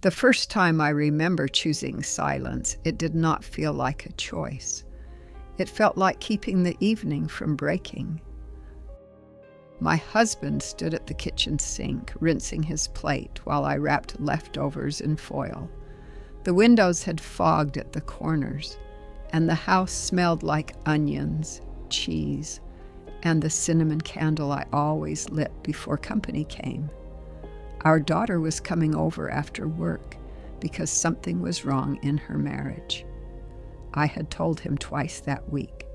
The first time I remember choosing silence, it did not feel like a choice. It felt like keeping the evening from breaking. My husband stood at the kitchen sink, rinsing his plate while I wrapped leftovers in foil. The windows had fogged at the corners, and the house smelled like onions, cheese, and the cinnamon candle I always lit before company came. Our daughter was coming over after work because something was wrong in her marriage. I had told him twice that week,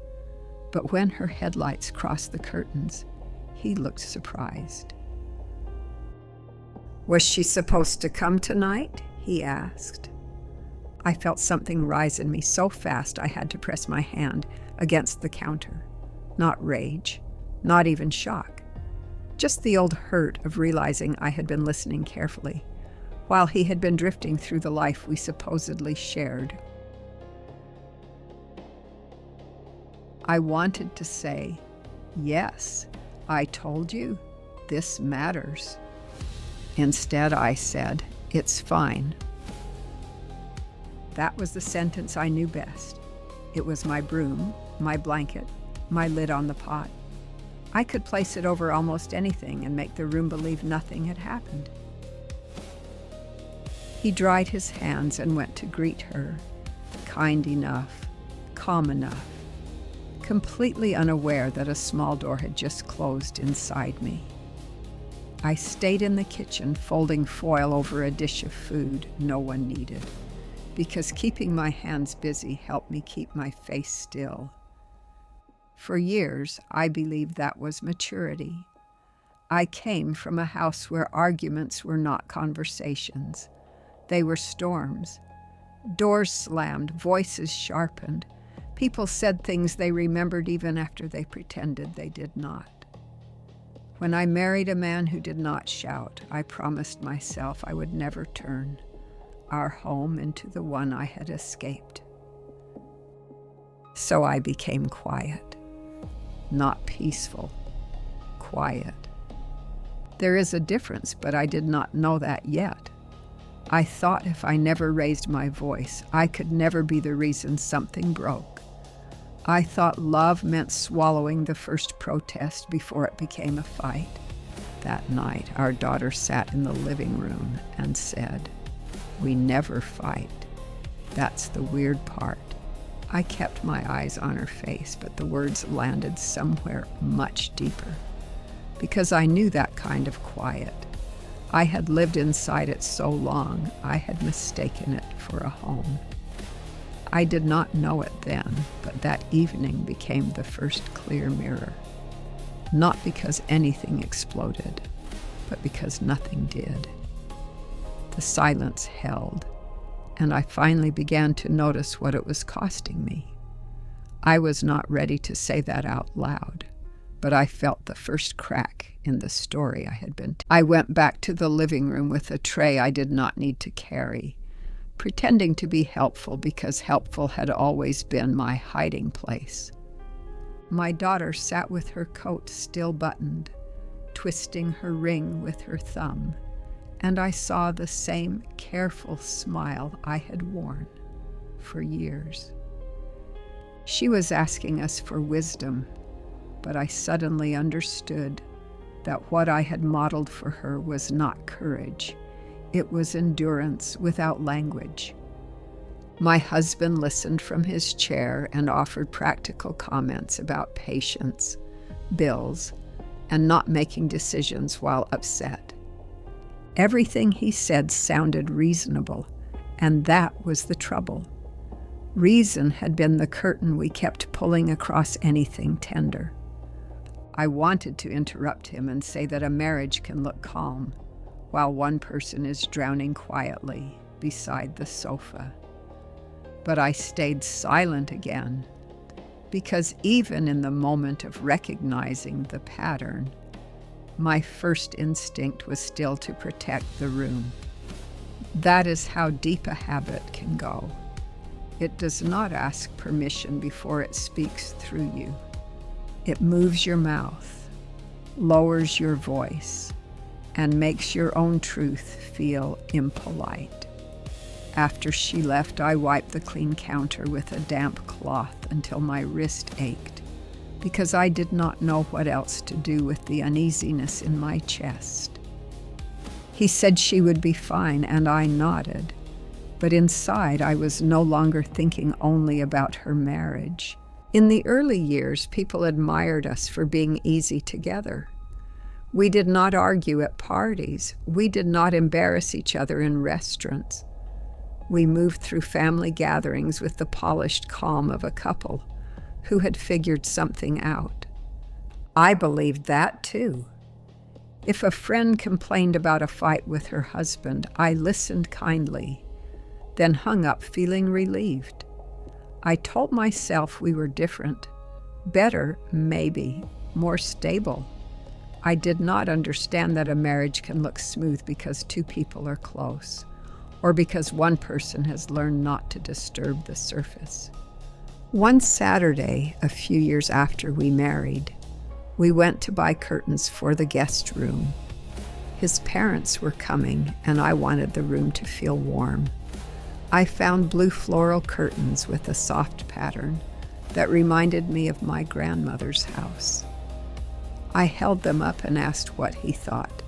but when her headlights crossed the curtains, he looked surprised. "Was she supposed to come tonight?" he asked. I felt something rise in me so fast I had to press my hand against the counter. Not rage, not even shock. Just the old hurt of realizing I had been listening carefully, while he had been drifting through the life we supposedly shared. I wanted to say, "Yes, I told you, this matters." Instead, I said, "It's fine." That was the sentence I knew best. It was my broom, my blanket, my lid on the pot. I could place it over almost anything and make the room believe nothing had happened. He dried his hands and went to greet her, kind enough, calm enough, completely unaware that a small door had just closed inside me. I stayed in the kitchen folding foil over a dish of food no one needed, because keeping my hands busy helped me keep my face still. For years, I believed that was maturity. I came from a house where arguments were not conversations. They were storms. Doors slammed, voices sharpened. People said things they remembered even after they pretended they did not. When I married a man who did not shout, I promised myself I would never turn our home into the one I had escaped. So I became quiet. Not peaceful, quiet. There is a difference, but I did not know that yet. I thought if I never raised my voice, I could never be the reason something broke. I thought love meant swallowing the first protest before it became a fight. That night, our daughter sat in the living room and said, "We never fight. That's the weird part." I kept my eyes on her face, but the words landed somewhere much deeper, because I knew that kind of quiet. I had lived inside it so long, I had mistaken it for a home. I did not know it then, but that evening became the first clear mirror. Not because anything exploded, but because nothing did. The silence held, and I finally began to notice what it was costing me. I was not ready to say that out loud, but I felt the first crack in the story I had been. I went back to the living room with a tray I did not need to carry, pretending to be helpful because helpful had always been my hiding place. My daughter sat with her coat still buttoned, twisting her ring with her thumb, and I saw the same careful smile I had worn for years. She was asking us for wisdom, but I suddenly understood that what I had modeled for her was not courage. It was endurance without language. My husband listened from his chair and offered practical comments about patience, bills, and not making decisions while upset. Everything he said sounded reasonable, and that was the trouble. Reason had been the curtain we kept pulling across anything tender. I wanted to interrupt him and say that a marriage can look calm, while one person is drowning quietly beside the sofa. But I stayed silent again, because even in the moment of recognizing the pattern, my first instinct was still to protect the room. That is how deep a habit can go. It does not ask permission before it speaks through you. It moves your mouth, lowers your voice, and makes your own truth feel impolite. After she left, I wiped the clean counter with a damp cloth until my wrist ached, because I did not know what else to do with the uneasiness in my chest. He said she would be fine, and I nodded, but inside I was no longer thinking only about her marriage. In the early years, people admired us for being easy together. We did not argue at parties. We did not embarrass each other in restaurants. We moved through family gatherings with the polished calm of a couple who had figured something out. I believed that too. If a friend complained about a fight with her husband, I listened kindly, then hung up feeling relieved. I told myself we were different, better, maybe, more stable. I did not understand that a marriage can look smooth because two people are close, or because one person has learned not to disturb the surface. One Saturday, a few years after we married, we went to buy curtains for the guest room. His parents were coming, and I wanted the room to feel warm. I found blue floral curtains with a soft pattern that reminded me of my grandmother's house. I held them up and asked what he thought.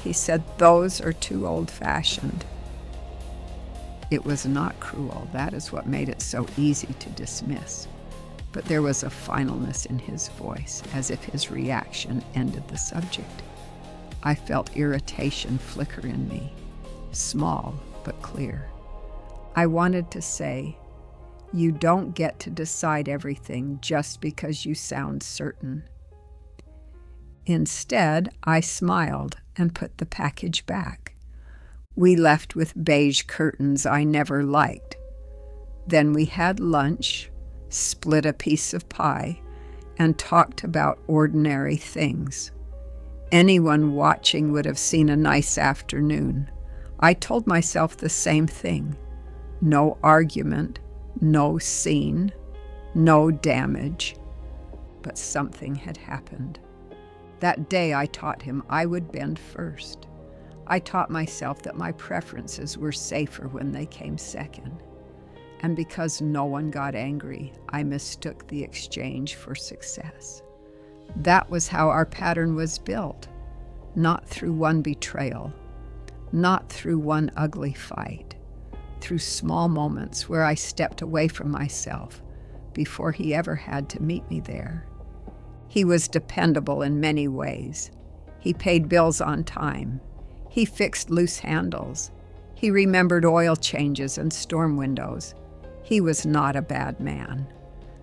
He said, "Those are too old-fashioned." It was not cruel. That is what made it so easy to dismiss. But there was a finalness in his voice, as if his reaction ended the subject. I felt irritation flicker in me, small but clear. I wanted to say, "You don't get to decide everything just because you sound certain." Instead, I smiled and put the package back. We left with beige curtains I never liked. Then we had lunch, split a piece of pie, and talked about ordinary things. Anyone watching would have seen a nice afternoon. I told myself the same thing. No argument, no scene, no damage. But something had happened. That day I taught him I would bend first. I taught myself that my preferences were safer when they came second. And because no one got angry, I mistook the exchange for success. That was how our pattern was built, not through one betrayal, not through one ugly fight, through small moments where I stepped away from myself before he ever had to meet me there. He was dependable in many ways. He paid bills on time. He fixed loose handles. He remembered oil changes and storm windows. He was not a bad man.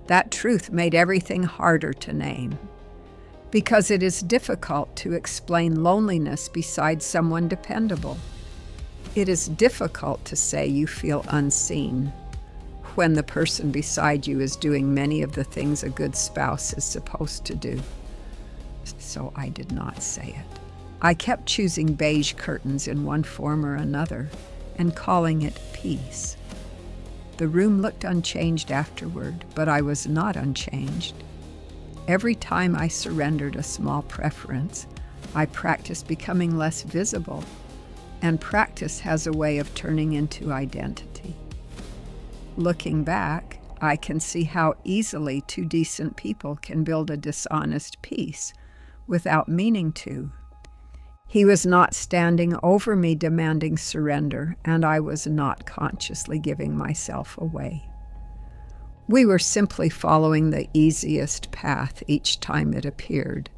That truth made everything harder to name, because it is difficult to explain loneliness beside someone dependable. It is difficult to say you feel unseen when the person beside you is doing many of the things a good spouse is supposed to do. So I did not say it. I kept choosing beige curtains in one form or another and calling it peace. The room looked unchanged afterward, but I was not unchanged. Every time I surrendered a small preference, I practiced becoming less visible, and practice has a way of turning into identity. Looking back, I can see how easily two decent people can build a dishonest peace without meaning to. He was not standing over me demanding surrender, and I was not consciously giving myself away. We were simply following the easiest path each time it appeared,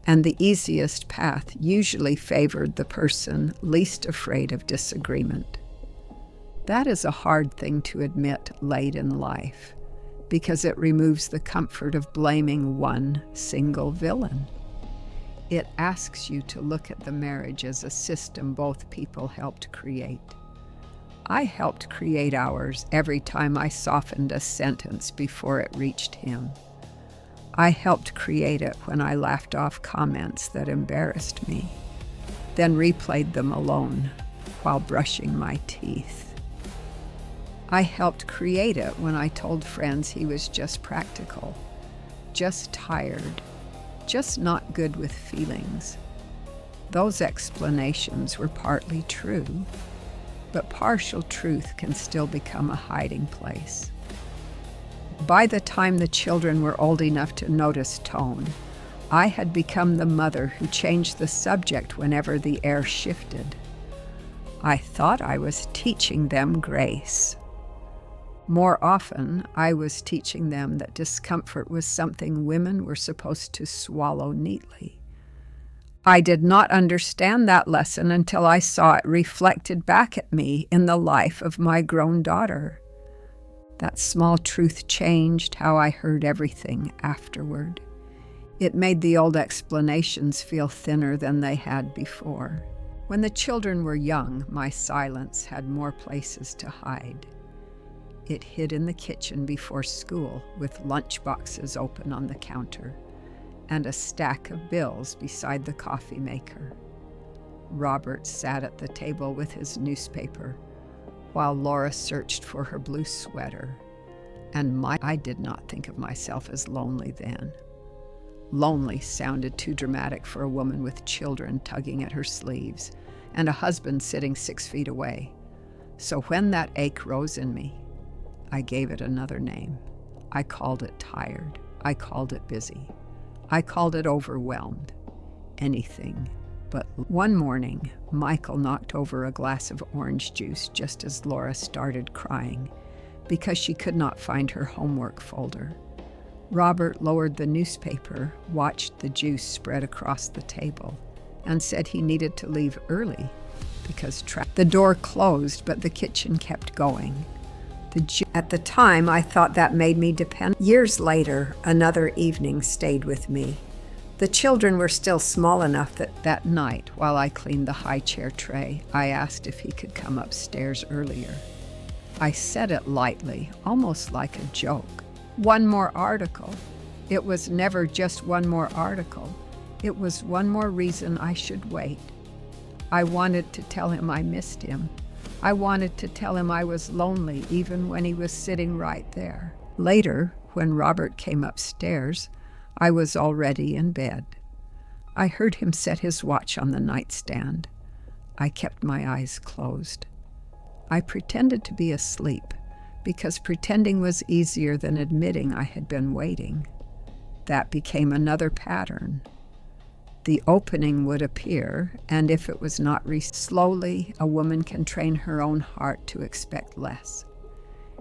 and the easiest path usually favored the person least afraid of disagreement. That is a hard thing to admit late in life, because it removes the comfort of blaming one single villain. It asks you to look at the marriage as a system both people helped create. I helped create ours every time I softened a sentence before it reached him. I helped create it when I laughed off comments that embarrassed me, then replayed them alone while brushing my teeth. I helped create it when I told friends he was just practical, just tired, just not good with feelings. Those explanations were partly true. but partial truth can still become a hiding place. By the time the children were old enough to notice tone, I had become the mother who changed the subject whenever the air shifted. I thought I was teaching them grace. More often, I was teaching them that discomfort was something women were supposed to swallow neatly. I did not understand that lesson until I saw it reflected back at me in the life of my grown daughter. That small truth changed how I heard everything afterward. It made the old explanations feel thinner than they had before. When the children were young, my silence had more places to hide. It hid in the kitchen before school, with lunch boxes open on the counter, and a stack of bills beside the coffee maker. Robert sat at the table with his newspaper, while Laura searched for her blue sweater, and I did not think of myself as lonely then. Lonely sounded too dramatic for a woman with children tugging at her sleeves and a husband sitting 6 feet away. So when that ache rose in me, I gave it another name. I called it tired. I called it busy. I called it overwhelmed. Anything. But one morning, Michael knocked over a glass of orange juice just as Laura started crying because she could not find her homework folder. Robert lowered the newspaper, watched the juice spread across the table, and said he needed to leave early because the door closed, but the kitchen kept going. At the time, I thought that made me dependent. Years later, another evening stayed with me. The children were still small enough that night, while I cleaned the high chair tray, I asked if he could come upstairs earlier. I said it lightly, almost like a joke. One more article. It was never just one more article. It was one more reason I should wait. I wanted to tell him I missed him. I wanted to tell him I was lonely even when he was sitting right there. Later, when Robert came upstairs, I was already in bed. I heard him set his watch on the nightstand. I kept my eyes closed. I pretended to be asleep because pretending was easier than admitting I had been waiting. That became another pattern. The opening would appear, and if it was not slowly, a woman can train her own heart to expect less.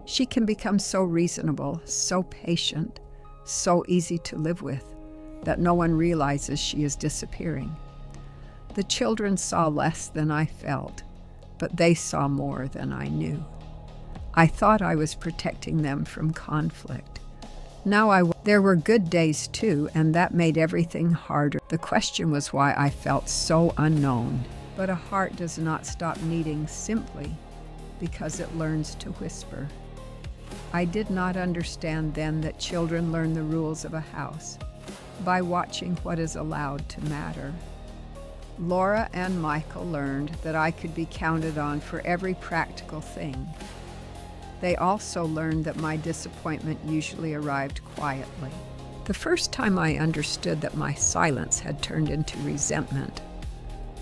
She can become so reasonable, so patient, so easy to live with, that no one realizes she is disappearing. The children saw less than I felt, but they saw more than I knew. I thought I was protecting them from conflict. Now there were good days too, and that made everything harder. The question was why I felt so unknown. But a heart does not stop needing simply because it learns to whisper. I did not understand then that children learn the rules of a house by watching what is allowed to matter. Laura and Michael learned that I could be counted on for every practical thing. They also learned that my disappointment usually arrived quietly. The first time I understood that my silence had turned into resentment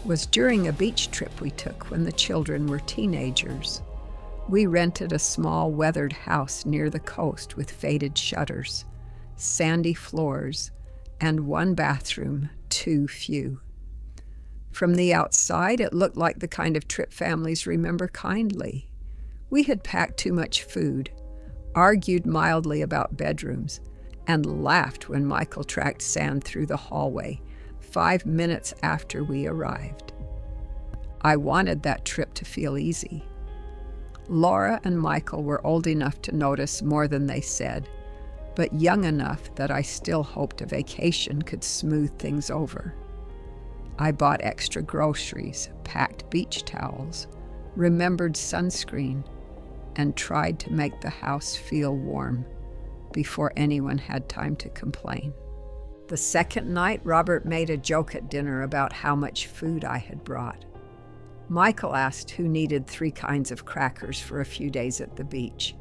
was during a beach trip we took when the children were teenagers. We rented a small weathered house near the coast with faded shutters, sandy floors, and one bathroom, too few. From the outside, it looked like the kind of trip families remember kindly. We had packed too much food, argued mildly about bedrooms, and laughed when Michael tracked sand through the hallway 5 minutes after we arrived. I wanted that trip to feel easy. Laura and Michael were old enough to notice more than they said, but young enough that I still hoped a vacation could smooth things over. I bought extra groceries, packed beach towels, remembered sunscreen, and tried to make the house feel warm before anyone had time to complain. The second night, Robert made a joke at dinner about how much food I had brought. Michael asked who needed 3 kinds of crackers for a few days at the beach,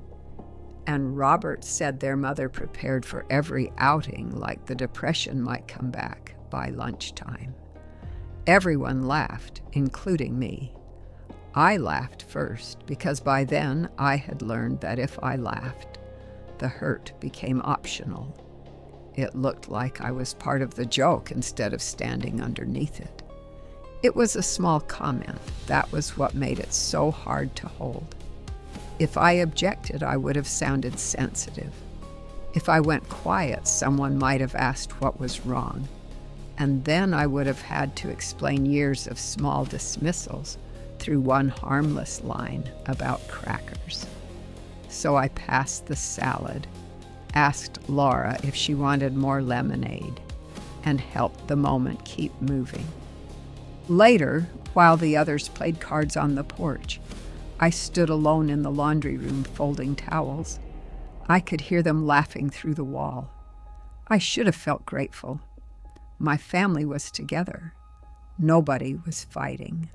and Robert said their mother prepared for every outing like the depression might come back by lunchtime. Everyone laughed, including me. I laughed first because by then I had learned that if I laughed, the hurt became optional. It looked like I was part of the joke instead of standing underneath it. It was a small comment. That was what made it so hard to hold. If I objected, I would have sounded sensitive. If I went quiet, someone might have asked what was wrong. And then I would have had to explain years of small dismissals through one harmless line about crackers. So I passed the salad, asked Laura if she wanted more lemonade, and helped the moment keep moving. Later, while the others played cards on the porch, I stood alone in the laundry room folding towels. I could hear them laughing through the wall. I should have felt grateful. My family was together. Nobody was fighting.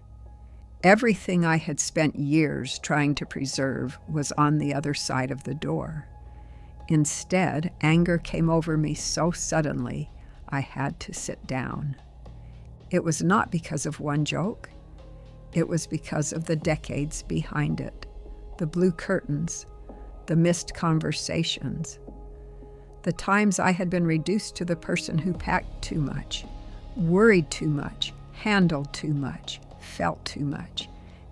Everything I had spent years trying to preserve was on the other side of the door. Instead, anger came over me so suddenly, I had to sit down. It was not because of one joke. It was because of the decades behind it, the blue curtains, the missed conversations, the times I had been reduced to the person who packed too much, worried too much, handled too much, felt too much.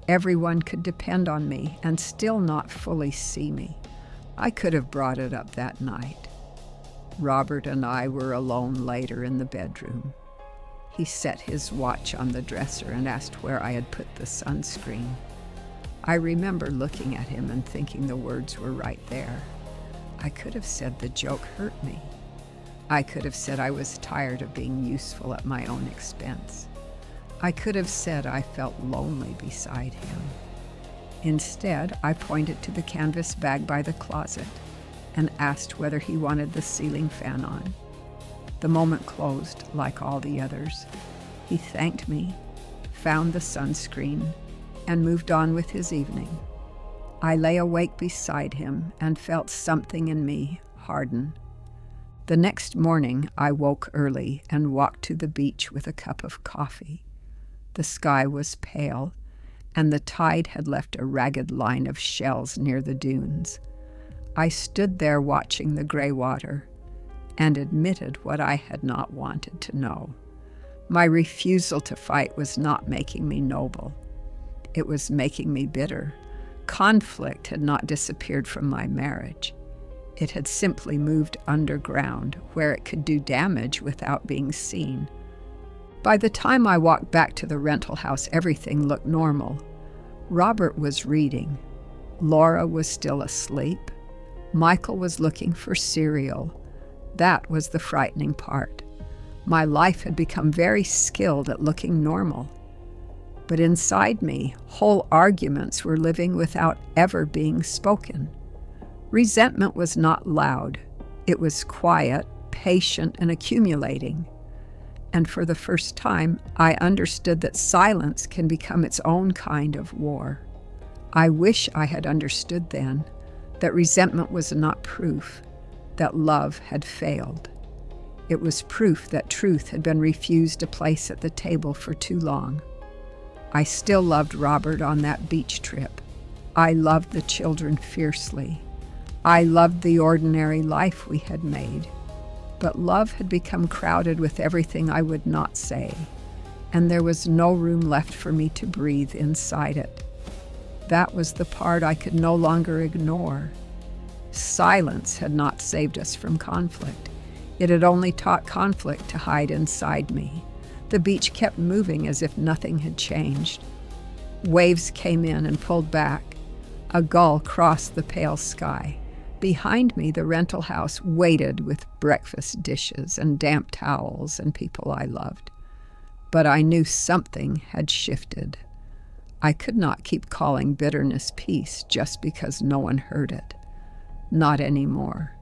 Everyone could depend on me and still not fully see me. I could have brought it up that night. Robert and I were alone later in the bedroom. He set his watch on the dresser and asked where I had put the sunscreen. I remember looking at him and thinking the words were right there. I could have said the joke hurt me. I could have said I was tired of being useful at my own expense. I could have said I felt lonely beside him. Instead, I pointed to the canvas bag by the closet and asked whether he wanted the ceiling fan on. The moment closed like all the others. He thanked me, found the sunscreen, and moved on with his evening. I lay awake beside him and felt something in me harden. The next morning, I woke early and walked to the beach with a cup of coffee. The sky was pale, and the tide had left a ragged line of shells near the dunes. I stood there watching the gray water and admitted what I had not wanted to know. My refusal to fight was not making me noble. It was making me bitter. Conflict had not disappeared from my marriage. It had simply moved underground, where it could do damage without being seen. By the time I walked back to the rental house, everything looked normal. Robert was reading. Laura was still asleep. Michael was looking for cereal. That was the frightening part. My life had become very skilled at looking normal. But inside me, whole arguments were living without ever being spoken. Resentment was not loud. It was quiet, patient, and accumulating. And for the first time, I understood that silence can become its own kind of war. I wish I had understood then that resentment was not proof that love had failed. It was proof that truth had been refused a place at the table for too long. I still loved Robert on that beach trip. I loved the children fiercely. I loved the ordinary life we had made. But love had become crowded with everything I would not say, and there was no room left for me to breathe inside it. That was the part I could no longer ignore. Silence had not saved us from conflict. It had only taught conflict to hide inside me. The beach kept moving as if nothing had changed. Waves came in and pulled back. A gull crossed the pale sky. Behind me, the rental house waited with breakfast dishes and damp towels and people I loved. But I knew something had shifted. I could not keep calling bitterness peace just because no one heard it. Not anymore.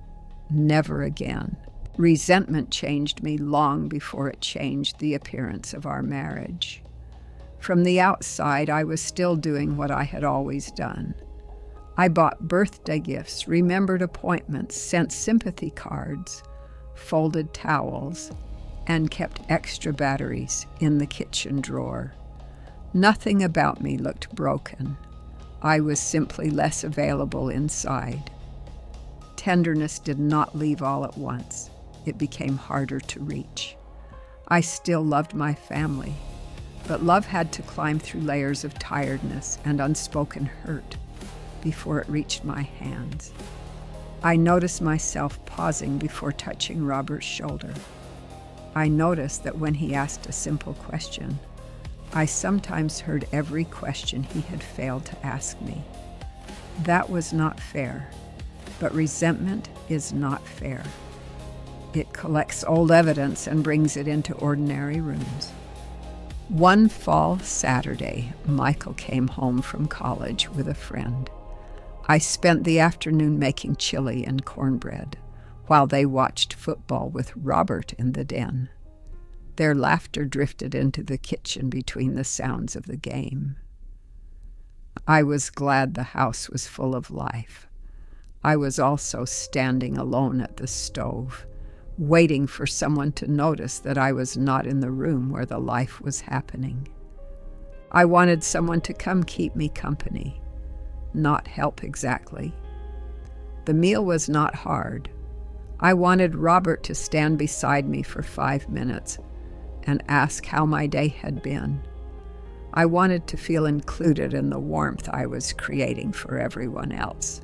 Never again. Resentment changed me long before it changed the appearance of our marriage. From the outside, I was still doing what I had always done. I bought birthday gifts, remembered appointments, sent sympathy cards, folded towels, and kept extra batteries in the kitchen drawer. Nothing about me looked broken. I was simply less available inside. Tenderness did not leave all at once. It became harder to reach. I still loved my family, but love had to climb through layers of tiredness and unspoken hurt before it reached my hands. I noticed myself pausing before touching Robert's shoulder. I noticed that when he asked a simple question, I sometimes heard every question he had failed to ask me. That was not fair, but resentment is not fair. It collects old evidence and brings it into ordinary rooms. One fall Saturday, Michael came home from college with a friend. I spent the afternoon making chili and cornbread while they watched football with Robert in the den. Their laughter drifted into the kitchen between the sounds of the game. I was glad the house was full of life. I was also standing alone at the stove, waiting for someone to notice that I was not in the room where the life was happening. I wanted someone to come keep me company, not help exactly. The meal was not hard. I wanted Robert to stand beside me for 5 minutes and ask how my day had been. I wanted to feel included in the warmth I was creating for everyone else.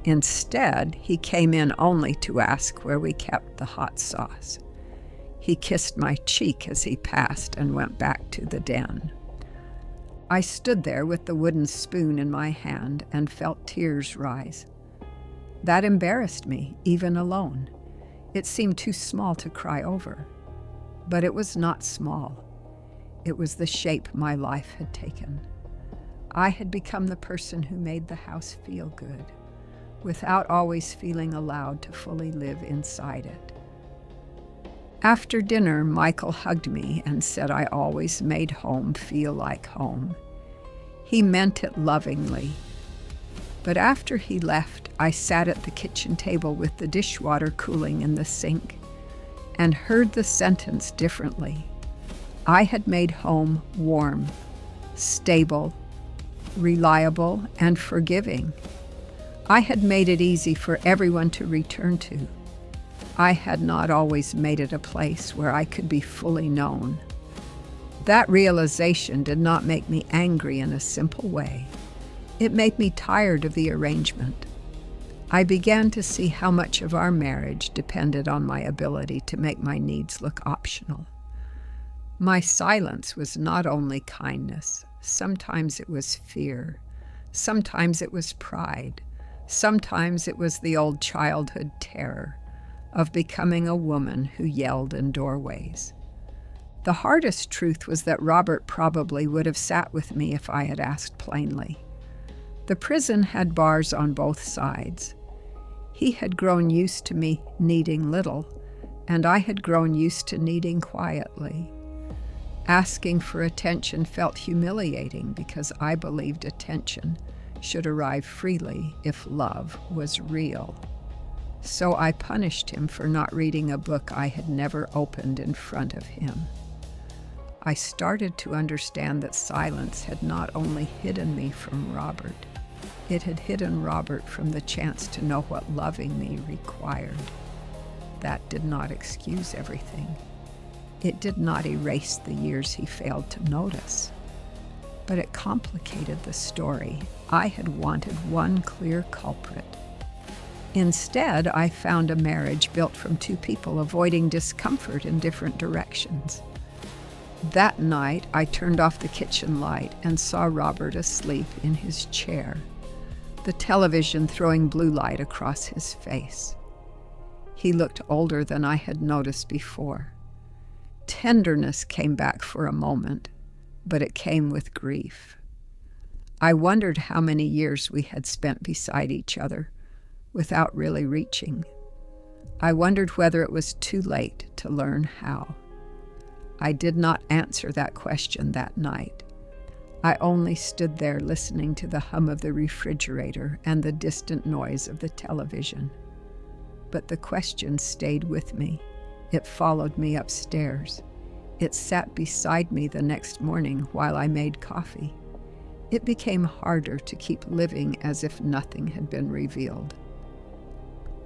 Instead, he came in only to ask where we kept the hot sauce. He kissed my cheek as he passed and went back to the den. I stood there with the wooden spoon in my hand and felt tears rise. That embarrassed me, even alone. It seemed too small to cry over. But it was not small. It was the shape my life had taken. I had become the person who made the house feel good, without always feeling allowed to fully live inside it. After dinner, Michael hugged me and said I always made home feel like home. He meant it lovingly. But after he left, I sat at the kitchen table with the dishwater cooling in the sink and heard the sentence differently. I had made home warm, stable, reliable, and forgiving. I had made it easy for everyone to return to. I had not always made it a place where I could be fully known. That realization did not make me angry in a simple way. It made me tired of the arrangement. I began to see how much of our marriage depended on my ability to make my needs look optional. My silence was not only kindness. Sometimes it was fear. Sometimes it was pride. Sometimes it was the old childhood terror of becoming a woman who yelled in doorways. The hardest truth was that Robert probably would have sat with me if I had asked plainly. The prison had bars on both sides. He had grown used to me needing little, and I had grown used to needing quietly. Asking for attention felt humiliating because I believed attention should arrive freely if love was real. So I punished him for not reading a book I had never opened in front of him. I started to understand that silence had not only hidden me from Robert, it had hidden Robert from the chance to know what loving me required. That did not excuse everything. It did not erase the years he failed to notice. But it complicated the story. I had wanted one clear culprit. Instead, I found a marriage built from two people avoiding discomfort in different directions. That night, I turned off the kitchen light and saw Robert asleep in his chair, the television throwing blue light across his face. He looked older than I had noticed before. Tenderness came back for a moment, but it came with grief. I wondered how many years we had spent beside each other without really reaching. I wondered whether it was too late to learn how. I did not answer that question that night. I only stood there listening to the hum of the refrigerator and the distant noise of the television. But the question stayed with me. It followed me upstairs. It sat beside me the next morning while I made coffee. It became harder to keep living as if nothing had been revealed.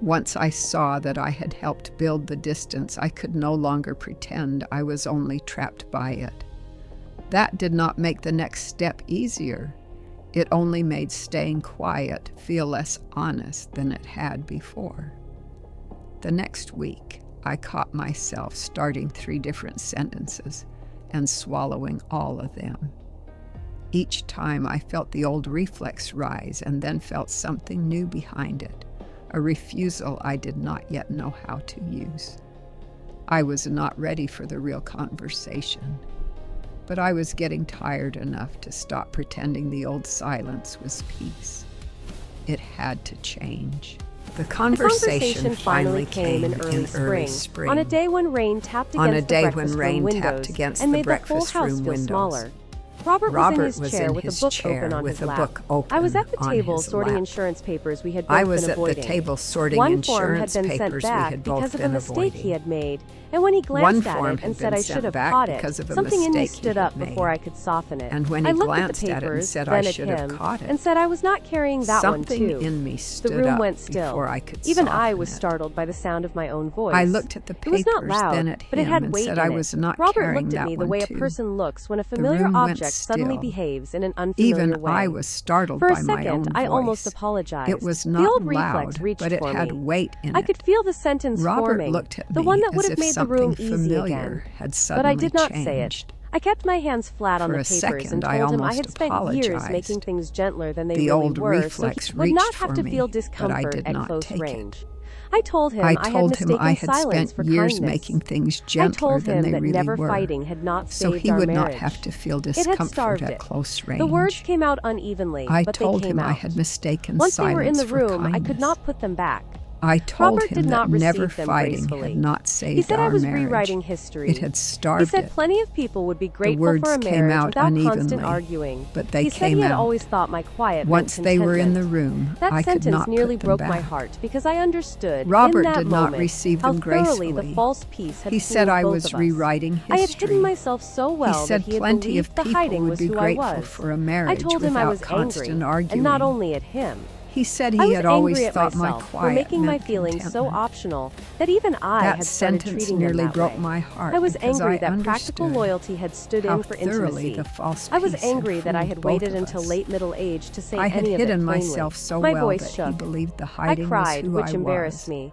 Once I saw that I had helped build the distance, I could no longer pretend I was only trapped by it. That did not make the next step easier. It only made staying quiet feel less honest than it had before. The next week, I caught myself starting 3 different sentences and swallowing all of them. Each time I felt the old reflex rise and then felt something new behind it, a refusal I did not yet know how to use. I was not ready for the real conversation, but I was getting tired enough to stop pretending the old silence was peace. It had to change. The conversation finally came in early spring, on a day when rain tapped against the breakfast room windows and made the whole house feel smaller. Robert was in his chair with a book open on his lap. I was at the table sorting insurance papers we had both been avoiding. One form had been sent back because of a mistake he had made, and when he glanced at it and said I should have caught it, something in me stood up before I could soften it. And when he glanced at it and said I should have caught it, and said I was not carrying that one too. Something in me stood up the room went still. Before I could Even soften I was it. startled by the sound of my own voice. I looked at the papers, it was not loud, then at but it him, had and weight said in I it. was not Robert carrying looked at that me the one way too. a person looks when a The familiar room went object suddenly still. behaves in an unfamiliar Even way. I was startled For a by my own second, voice. I almost apologized. It was the not old loud, reflex reached but it for had me. weight in it. I could feel the sentence Robert forming, looked at me the one that would as have if made the something room easy familiar again. had But suddenly I did not changed. say it. I kept my hands flat on For the a papers second, and I told him I almost had spent years apologized. making things gentler than they The really old were, so reflex he would not reached have for to me, feel but I discomfort did at not close take it. range. I told him I I had told him I mistaken had silence spent for years kindness. making things I gentler told than him they that really never were, fighting had not so saved he our would marriage. not have to feel It had discomfort starved at it. close range. The words came out unevenly, I but told they came him out. I had mistaken Once they silence were in the for room, kindness. I could not put them back. I told Robert him did not that never receive them fighting gracefully. had not saved He said our I was marriage. rewriting history. It had starved He said it. plenty of people would be The grateful words for a came marriage out without constant unevenly, arguing. but they He said came he had out. always thought my quiet Once meant they were in the contentment. room, That I could sentence not nearly put them broke back. my heart because I understood Robert in that did not moment receive how them thoroughly gracefully. the false peace had He said fooled I both was of us. rewriting history. I had hidden myself so well He said that he had plenty believed of the people hiding would was be who I grateful was. for a I marriage told him without I was constant angry, arguing. and not only at him. He said I he was had always angry at thought my myself quiet for making my meant feelings so contentment. optional that even I That had started sentence treating nearly them that broke way. my heart I was because angry I that practical understood loyalty had stood how in for thoroughly intimacy. the false I was peace had angry that I fooled had both waited of until us. late middle age to say I had any of it hidden plainly. myself so My well voice that shook. he believed the I hiding cried, was who which I embarrassed was. me.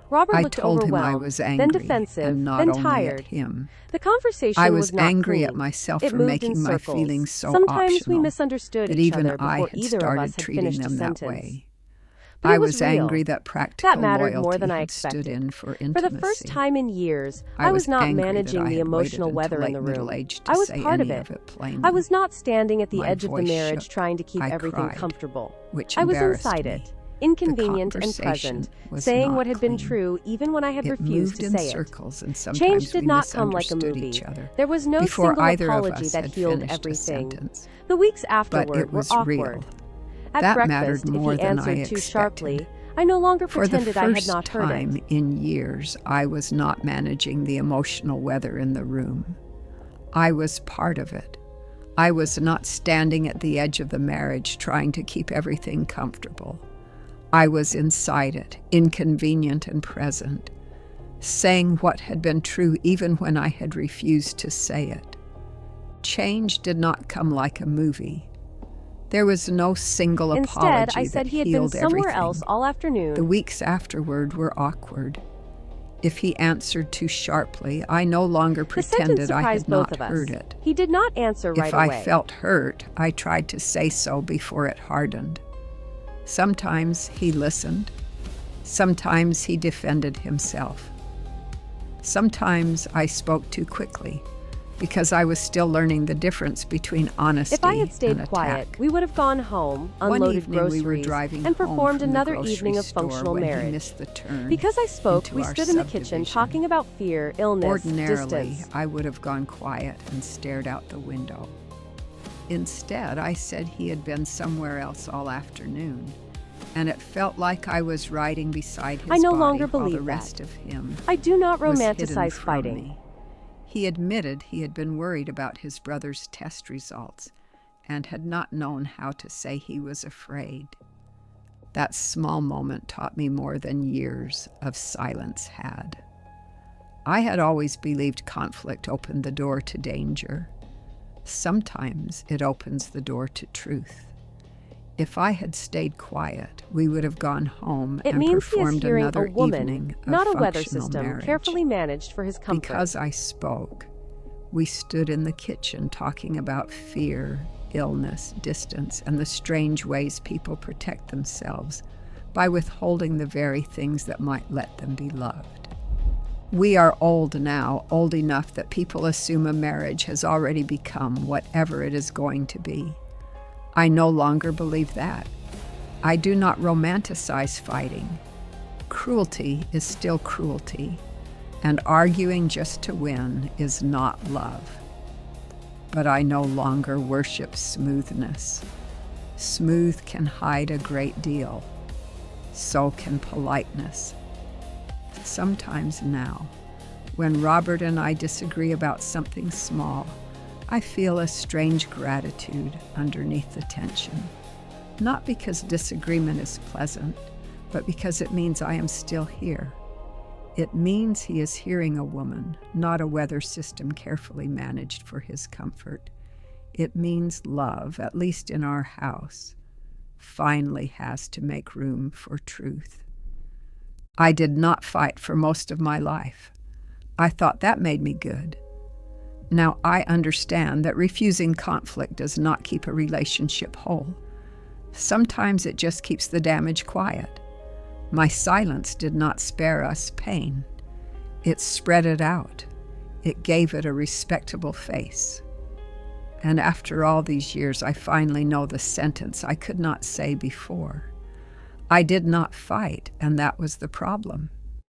Robert I looked told him overwhelmed, I was then angry, defensive, and not then only tired. at him. The conversation I was not angry clean. at myself It for moved making in my circles. feelings so Sometimes we optional misunderstood that each even other I before had either of started us had treating finished a them that sentence. way. But I it was real. angry that practical That mattered loyalty more than I had stood expected. in for For intimacy. the first time in years, I I was not angry that managing I the had emotional waited until weather in the late middle room. age to I was say part of any it. plainly. I was not standing at the My edge of the voice marriage shook. trying to keep I everything cried, comfortable. which I was embarrassed inside me. it, inconvenient and conversation present, was saying not what had been clean. true even when I had It refused moved to in say it. circles, and sometimes Change did we not come like a misunderstood movie. each other There was no before single either of apology us that had healed finished a everything. sentence. The weeks But afterward it were was awkward. real. At That breakfast, mattered more if he than I answered too expected. sharply, I no longer For the pretended I had first not heard time it. in years, I was not managing the emotional weather in the room. I was part of it. I was not standing at the edge of the marriage trying to keep everything comfortable. I was inside it, inconvenient and present, saying what had been true even when I had refused to say it. Change did not come like a movie. There was no single Instead, apology I said that he had been healed somewhere everything. else all afternoon. The weeks afterward were awkward. If he answered too sharply, I no longer The sentence pretended I surprised had both not of us. heard it. He did not answer right If away. I felt hurt, I tried to say so before it hardened. Sometimes he listened. Sometimes he defended himself. Sometimes I spoke too quickly because I was still learning the difference between honesty If I had stayed and quiet, attack. we would have gone home, One unloaded evening we were groceries, driving and home performed from the another grocery evening of store functional when he marriage. missed the turn Because I spoke, into we our stood in the kitchen subdivision. talking about fear, illness, Ordinarily, distance. I would have gone quiet and stared out the window. Instead, I said he had been somewhere else all afternoon, and it felt like I was riding beside his I no body longer while the believe rest that. of him I do not was hidden romanticize from fighting. me. He admitted he had been worried about his brother's test results and had not known how to say he was afraid. That small moment taught me more than years of silence had. I had always believed conflict opened the door to danger. Sometimes it opens the door to truth. If I had stayed quiet, we would have gone home and performed another evening of not a weather functional system, marriage. carefully managed for his comfort. Because I spoke, we stood in the kitchen talking about fear, illness, distance, and the strange ways people protect themselves by withholding the very things that might let them be loved. We are old now, old enough that people assume a marriage has already become whatever it is going to be. I no longer believe that. I do not romanticize fighting. Cruelty is still cruelty, and arguing just to win is not love. But I no longer worship smoothness. Smooth can hide a great deal. So can politeness. Sometimes now, when Robert and I disagree about something small, I feel a strange gratitude underneath the tension. Not because disagreement is pleasant, but because it means I am still here. It means he is hearing a woman, not a weather system carefully managed for his comfort. It means love, at least in our house, finally has to make room for truth. I did not fight for most of my life. I thought that made me good. Now I understand that refusing conflict does not keep a relationship whole. Sometimes it just keeps the damage quiet. My silence did not spare us pain. It spread it out. It gave it a respectable face. And after all these years, I finally know the sentence I could not say before. I did not fight, and that was the problem.